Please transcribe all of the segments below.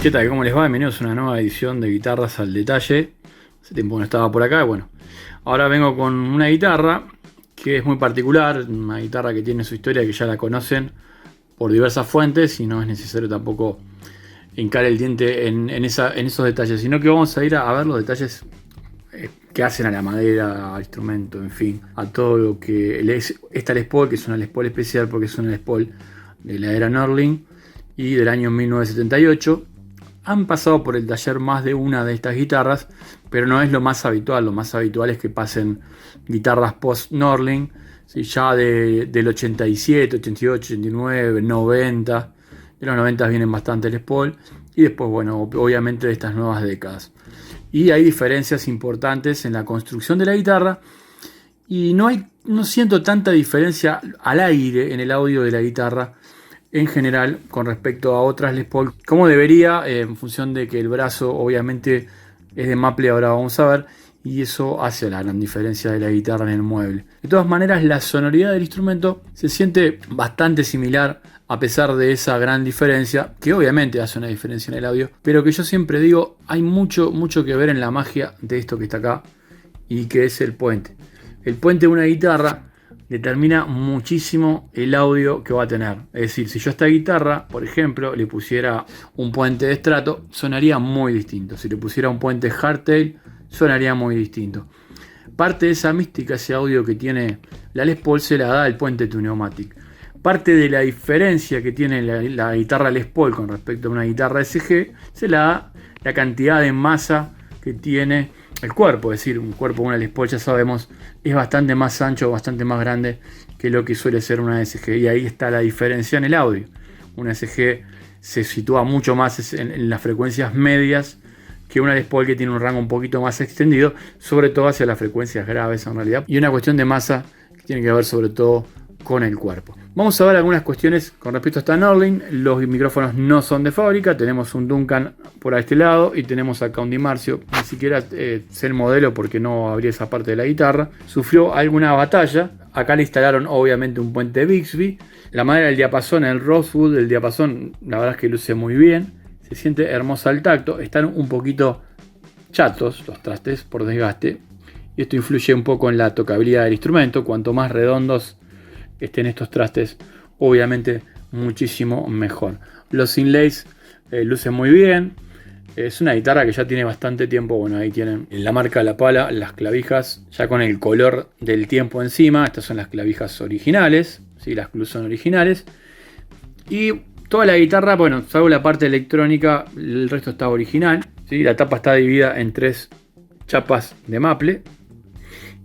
¿Qué tal? ¿Cómo les va? Bienvenidos a una nueva edición de Guitarras al Detalle. Hace tiempo que no estaba por acá. Bueno, ahora vengo con una guitarra que es muy particular, una guitarra que tiene su historia, que ya la conocen por diversas fuentes y no es necesario tampoco hincar el diente en esos detalles, sino que vamos a ir a ver los detalles que hacen a la madera, al instrumento, en fin, a todo lo que esta Les Paul, que es una Les Paul especial porque es una Les Paul de la era Norling y del año 1978. Han pasado por el taller más de una de estas guitarras, pero no es lo más habitual. Lo más habitual es que pasen guitarras post-Norling, ¿sí? Ya del 87, 88, 89, 90. De los 90 vienen bastante Les Paul. Y después, bueno, obviamente de estas nuevas décadas. Y hay diferencias importantes en la construcción de la guitarra. Y no siento tanta diferencia al aire en el audio de la guitarra en general con respecto a otras Les Paul, como debería, en función de que el brazo obviamente es de maple, ahora vamos a ver, y eso hace la gran diferencia de la guitarra en el mueble. De todas maneras, la sonoridad del instrumento se siente bastante similar a pesar de esa gran diferencia, que obviamente hace una diferencia en el audio, pero que yo siempre digo, hay mucho que ver en la magia de esto que está acá y que es el puente. El puente de una guitarra determina muchísimo el audio que va a tener. Es decir, si yo a esta guitarra, por ejemplo, le pusiera un puente de estrato, sonaría muy distinto. Si le pusiera un puente hardtail, sonaría muy distinto. Parte de esa mística, ese audio que tiene la Les Paul, se la da el puente Tuneumatic. Parte de la diferencia que tiene la guitarra Les Paul con respecto a una guitarra SG, se la da la cantidad de masa que tiene el cuerpo. Es decir, un cuerpo de una Les Paul, ya sabemos, es bastante más ancho, bastante más grande que lo que suele ser una SG, y ahí está la diferencia en el audio. Una SG se sitúa mucho más en las frecuencias medias que una Les Paul, que tiene un rango un poquito más extendido, sobre todo hacia las frecuencias graves en realidad, y una cuestión de masa que tiene que ver sobre todo con el cuerpo. Vamos a ver algunas cuestiones con respecto a esta Norling. Los micrófonos no son de fábrica. Tenemos un Duncan por este lado y tenemos acá un Dimarcio. Ni siquiera sé el modelo porque no abrí esa parte de la guitarra. Sufrió alguna batalla. Acá le instalaron obviamente un puente Bixby. La madera del diapasón, el Rosewood del diapasón, la verdad es que luce muy bien. Se siente hermosa al tacto. Están un poquito chatos los trastes por desgaste. Y esto influye un poco en la tocabilidad del instrumento. Cuanto más redondos estén estos trastes, obviamente muchísimo mejor. Los inlays lucen muy bien. Es una guitarra que ya tiene bastante tiempo. Bueno, ahí tienen la marca La Pala, las clavijas ya con el color del tiempo encima. Estas son las clavijas originales, ¿sí? Las Cluson originales. Y toda la guitarra, bueno, salvo la parte electrónica, el resto está original, ¿sí? La tapa está dividida en 3 chapas de maple.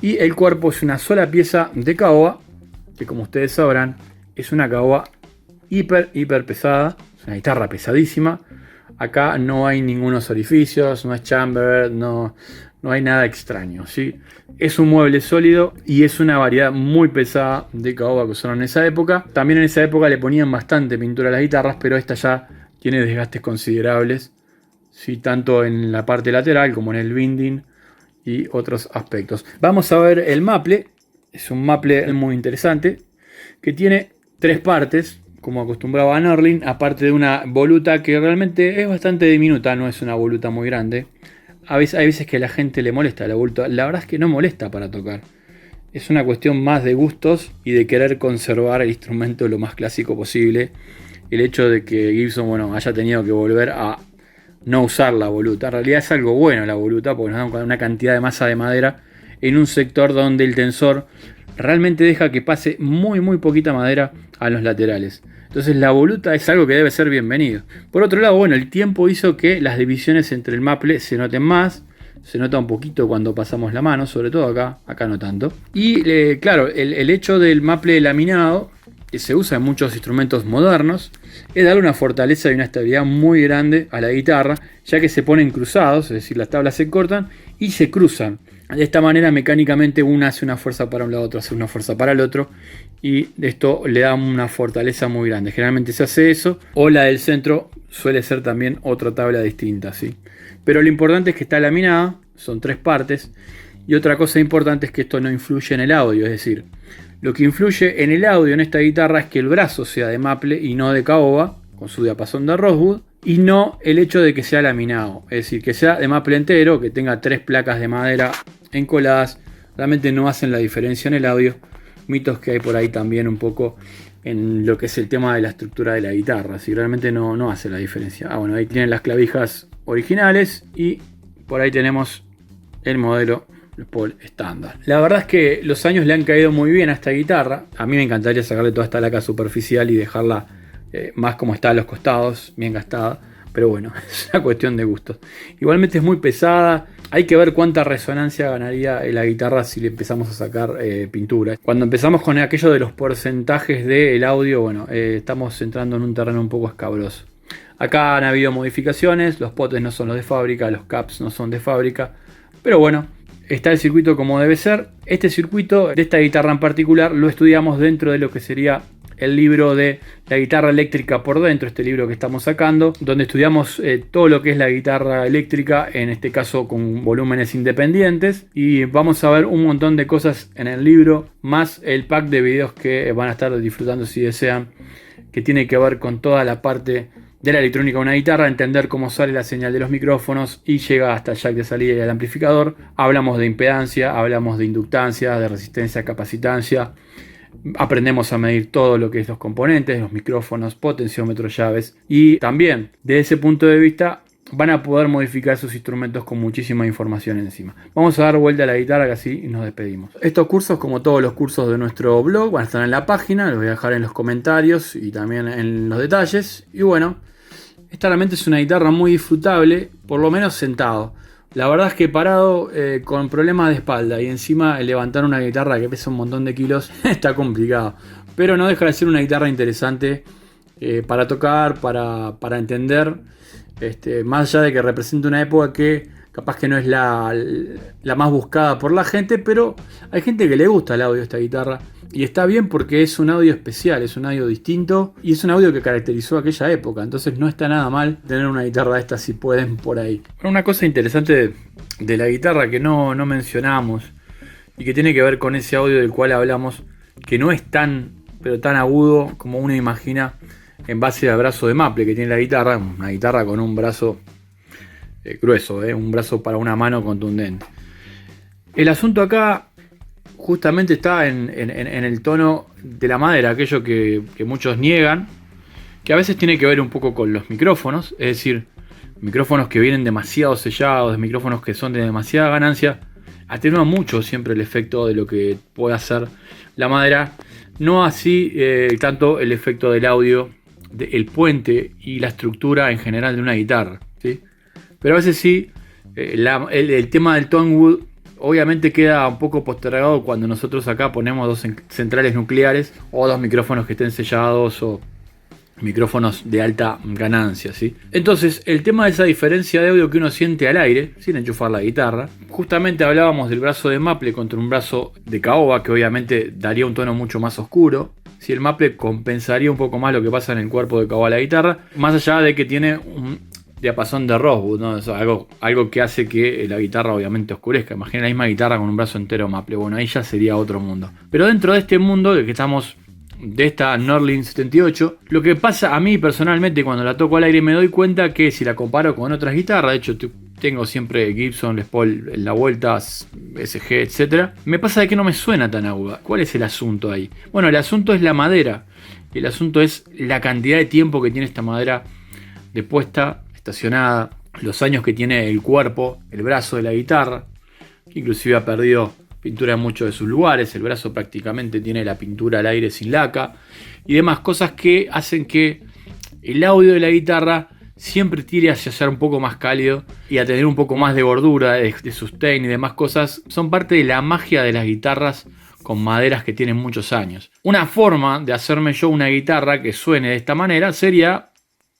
Y el cuerpo es una sola pieza de caoba, que como ustedes sabrán es una caoba hiper pesada. Es una guitarra pesadísima. Acá no hay ningunos orificios, no es chamber, no hay nada extraño, ¿sí? Es un mueble sólido y es una variedad muy pesada de caoba que usaron en esa época. También en esa época le ponían bastante pintura a las guitarras, pero esta ya tiene desgastes considerables, ¿sí? Tanto en la parte lateral como en el binding y otros aspectos. Vamos a ver el maple. Es un maple muy interesante que tiene 3 partes, como acostumbraba a Norling, aparte de una voluta que realmente es bastante diminuta, no es una voluta muy grande. Hay veces que a la gente le molesta la voluta, la verdad es que no molesta para tocar. Es una cuestión más de gustos y de querer conservar el instrumento lo más clásico posible. El hecho de que Gibson, bueno, haya tenido que volver a no usar la voluta, en realidad es algo bueno la voluta, porque nos da una cantidad de masa de madera en un sector donde el tensor realmente deja que pase muy poquita madera a los laterales. Entonces la voluta es algo que debe ser bienvenido. Por otro lado, bueno, el tiempo hizo que las divisiones entre el maple se noten más. Se nota un poquito cuando pasamos la mano, sobre todo acá no tanto. Y claro, el hecho del maple laminado, que se usa en muchos instrumentos modernos, es darle una fortaleza y una estabilidad muy grande a la guitarra, ya que se ponen cruzados, es decir, las tablas se cortan y se cruzan. De esta manera mecánicamente una hace una fuerza para un lado, otro hace una fuerza para el otro, y esto le da una fortaleza muy grande. Generalmente se hace eso, o la del centro suele ser también otra tabla distinta, ¿sí? Pero lo importante es que está laminada, son 3 partes, y otra cosa importante es que esto no influye en el audio, es decir, lo que influye en el audio en esta guitarra es que el brazo sea de maple y no de caoba, con su diapasón de Rosewood, y no el hecho de que sea laminado. Es decir, que sea de maple entero, que tenga 3 placas de madera encoladas, realmente no hacen la diferencia en el audio. Mitos que hay por ahí también un poco en lo que es el tema de la estructura de la guitarra. Si realmente no hace la diferencia. Bueno, ahí tienen las clavijas originales y por ahí tenemos el modelo Les Paul estándar. La verdad es que los años le han caído muy bien a esta guitarra. A mí me encantaría sacarle toda esta laca superficial y dejarla más como está a los costados, bien gastada. Pero bueno, es una cuestión de gustos. Igualmente es muy pesada. Hay que ver cuánta resonancia ganaría la guitarra si le empezamos a sacar pintura. Cuando empezamos con aquello de los porcentajes del audio, bueno, estamos entrando en un terreno un poco escabroso. Acá han habido modificaciones, los potes no son los de fábrica, los caps no son de fábrica. Pero bueno, está el circuito como debe ser. Este circuito de esta guitarra en particular lo estudiamos dentro de lo que sería el libro de la guitarra eléctrica por dentro, este libro que estamos sacando, donde estudiamos todo lo que es la guitarra eléctrica, en este caso con volúmenes independientes, y vamos a ver un montón de cosas en el libro, más el pack de videos que van a estar disfrutando si desean, que tiene que ver con toda la parte de la electrónica de una guitarra, entender cómo sale la señal de los micrófonos y llega hasta el jack de salida y el amplificador. Hablamos de impedancia, hablamos de inductancia, de resistencia, capacitancia. Aprendemos a medir todo lo que es los componentes, los micrófonos, potenciómetros, llaves, y también desde ese punto de vista van a poder modificar sus instrumentos con muchísima información encima. Vamos a dar vuelta a la guitarra que así nos despedimos. Estos cursos, como todos los cursos de nuestro blog, van a estar en la página, los voy a dejar en los comentarios y también en los detalles. Y bueno, esta realmente es una guitarra muy disfrutable, por lo menos sentado. La verdad es que parado con problemas de espalda y encima levantar una guitarra que pesa un montón de kilos está complicado. Pero no deja de ser una guitarra interesante para tocar, para entender. Más allá de que representa una época que capaz que no es la más buscada por la gente, pero hay gente que le gusta el audio de esta guitarra. Y está bien porque es un audio especial, es un audio distinto y es un audio que caracterizó aquella época. Entonces no está nada mal tener una guitarra de esta si pueden por ahí. Una cosa interesante de la guitarra que no mencionamos y que tiene que ver con ese audio del cual hablamos, que no es tan, pero tan agudo como uno imagina en base al brazo de maple que tiene la guitarra. Una guitarra con un brazo grueso, un brazo para una mano contundente. El asunto acá justamente está en el tono de la madera, aquello que muchos niegan, que a veces tiene que ver un poco con los micrófonos, es decir, micrófonos que vienen demasiado sellados, micrófonos que son de demasiada ganancia, atenúan mucho siempre el efecto de lo que puede hacer la madera, no así tanto el efecto del audio, el puente y la estructura en general de una guitarra, ¿sí? Pero a veces sí, el tema del tone wood obviamente queda un poco postergado cuando nosotros acá ponemos dos centrales nucleares o dos micrófonos que estén sellados o micrófonos de alta ganancia, ¿sí? Entonces el tema de esa diferencia de audio que uno siente al aire sin enchufar la guitarra, justamente hablábamos del brazo de maple contra un brazo de caoba que obviamente daría un tono mucho más oscuro. Si el maple compensaría un poco más lo que pasa en el cuerpo de caoba de la guitarra, más allá de que tiene un diapasón de Rosewood, ¿no? Es algo que hace que la guitarra obviamente oscurezca. Imagina la misma guitarra con un brazo entero maple. Bueno, ahí ya sería otro mundo. Pero dentro de este mundo de que estamos, de esta Norlin 78, lo que pasa a mí personalmente cuando la toco al aire, me doy cuenta que si la comparo con otras guitarras, de hecho tengo siempre Gibson, Les Paul en la vuelta, SG, etc. Me pasa de que no me suena tan aguda. ¿Cuál es el asunto ahí? Bueno, el asunto es la madera. El asunto es la cantidad de tiempo que tiene esta madera de puesta, estacionada, los años que tiene el cuerpo, el brazo de la guitarra, que inclusive ha perdido pintura en muchos de sus lugares, el brazo prácticamente tiene la pintura al aire sin laca y demás cosas que hacen que el audio de la guitarra siempre tire hacia ser un poco más cálido y a tener un poco más de gordura, de sustain y demás cosas. Son parte de la magia de las guitarras con maderas que tienen muchos años. Una forma de hacerme yo una guitarra que suene de esta manera sería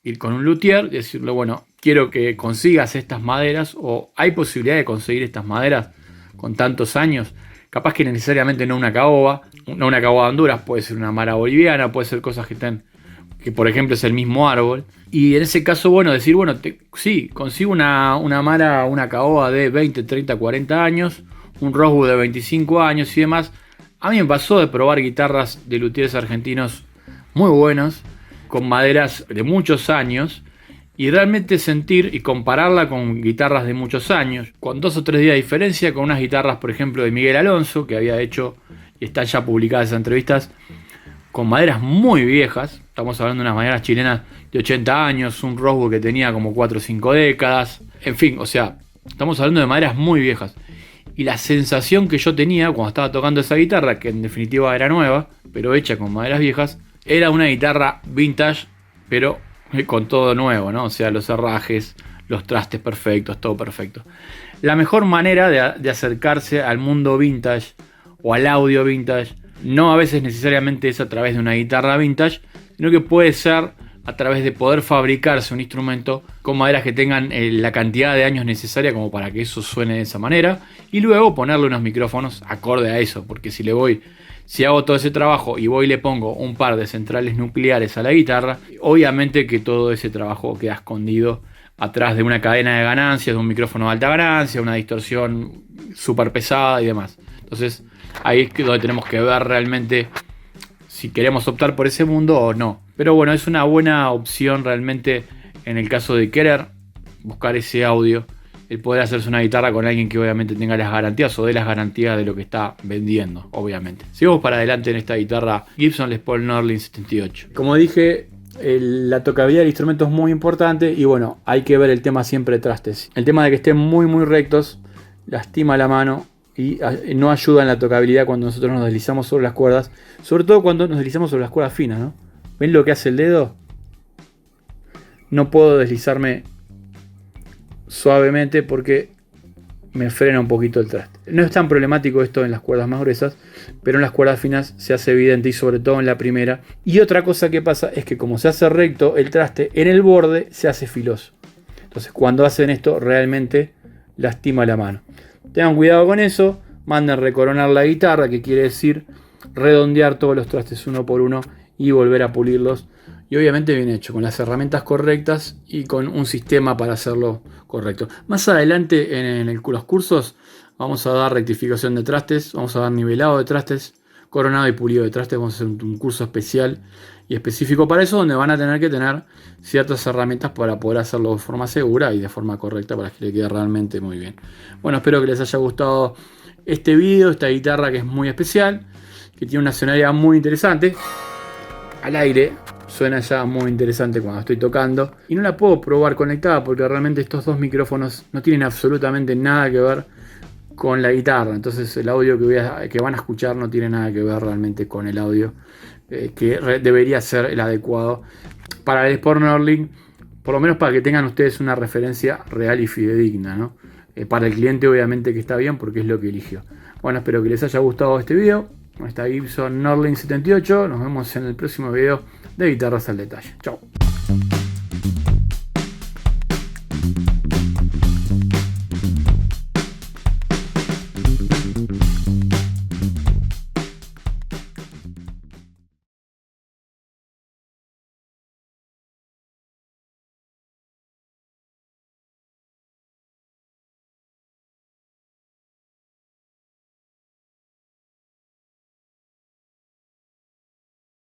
ir con un luthier y decirle, bueno, quiero que consigas estas maderas, o hay posibilidad de conseguir estas maderas con tantos años. Capaz que necesariamente no una caoba, no una caoba de Honduras, puede ser una mara boliviana, puede ser cosas que estén, que por ejemplo es el mismo árbol. Y en ese caso, bueno, decir, bueno, sí, consigo una mara, una caoba de 20, 30, 40 años, un Rosewood de 25 años y demás. A mí me pasó de probar guitarras de luthiers argentinos muy buenos, con maderas de muchos años, y realmente sentir y compararla con guitarras de muchos años, con 2 o 3 días de diferencia, con unas guitarras, por ejemplo, de Miguel Alonso, que había hecho y están ya publicadas esas entrevistas, con maderas muy viejas. Estamos hablando de unas maderas chilenas de 80 años, un Rosewood que tenía como 4 o 5 décadas. En fin, o sea, estamos hablando de maderas muy viejas. Y la sensación que yo tenía cuando estaba tocando esa guitarra, que en definitiva era nueva, pero hecha con maderas viejas, era una guitarra vintage, pero con todo nuevo, ¿no? O sea, los herrajes, los trastes perfectos, todo perfecto. La mejor manera de acercarse al mundo vintage o al audio vintage, no a veces necesariamente es a través de una guitarra vintage, sino que puede ser a través de poder fabricarse un instrumento con maderas que tengan la cantidad de años necesaria como para que eso suene de esa manera, y luego ponerle unos micrófonos acorde a eso, porque si hago todo ese trabajo y voy y le pongo un par de centrales nucleares a la guitarra, obviamente que todo ese trabajo queda escondido atrás de una cadena de ganancias, de un micrófono de alta ganancia, una distorsión súper pesada y demás. Entonces ahí es donde tenemos que ver realmente si queremos optar por ese mundo o no. Pero bueno, es una buena opción realmente en el caso de querer buscar ese audio, el poder hacerse una guitarra con alguien que obviamente tenga las garantías o dé las garantías de lo que está vendiendo, obviamente. Sigamos para adelante en esta guitarra Gibson Les Paul Norlin 78. Como dije, la tocabilidad del instrumento es muy importante y bueno, hay que ver el tema siempre de trastes. El tema de que estén muy rectos lastima la mano y no ayuda en la tocabilidad cuando nosotros nos deslizamos sobre las cuerdas, sobre todo cuando nos deslizamos sobre las cuerdas finas, ¿no? ¿Ven lo que hace el dedo? No puedo deslizarme suavemente porque me frena un poquito el traste. No es tan problemático esto en las cuerdas más gruesas, pero en las cuerdas finas se hace evidente y sobre todo en la primera. Y otra cosa que pasa es que como se hace recto el traste, en el borde se hace filoso. Entonces cuando hacen esto realmente lastima la mano. Tengan cuidado con eso, manden recoronar la guitarra, que quiere decir redondear todos los trastes uno por uno y volver a pulirlos. Y obviamente bien hecho, con las herramientas correctas y con un sistema para hacerlo correcto. Más adelante en los cursos vamos a dar rectificación de trastes, vamos a dar nivelado de trastes, coronado y pulido de trastes. Vamos a hacer un curso especial y específico para eso, donde van a tener que tener ciertas herramientas para poder hacerlo de forma segura y de forma correcta para que le quede realmente muy bien. Bueno, espero que les haya gustado este video, esta guitarra que es muy especial, que tiene una sonoridad muy interesante. Al aire suena ya muy interesante cuando estoy tocando y no la puedo probar conectada porque realmente estos dos micrófonos no tienen absolutamente nada que ver con la guitarra. Entonces el audio que van a escuchar no tiene nada que ver realmente con el audio que debería ser el adecuado para el Les Paul Norlin, por lo menos para que tengan ustedes una referencia real y fidedigna, ¿no? Para el cliente obviamente que está bien porque es lo que eligió. Bueno, espero que les haya gustado este video. Esta Gibson Norlin 78. Nos vemos en el próximo video de Guitarras al Detalle. Chao.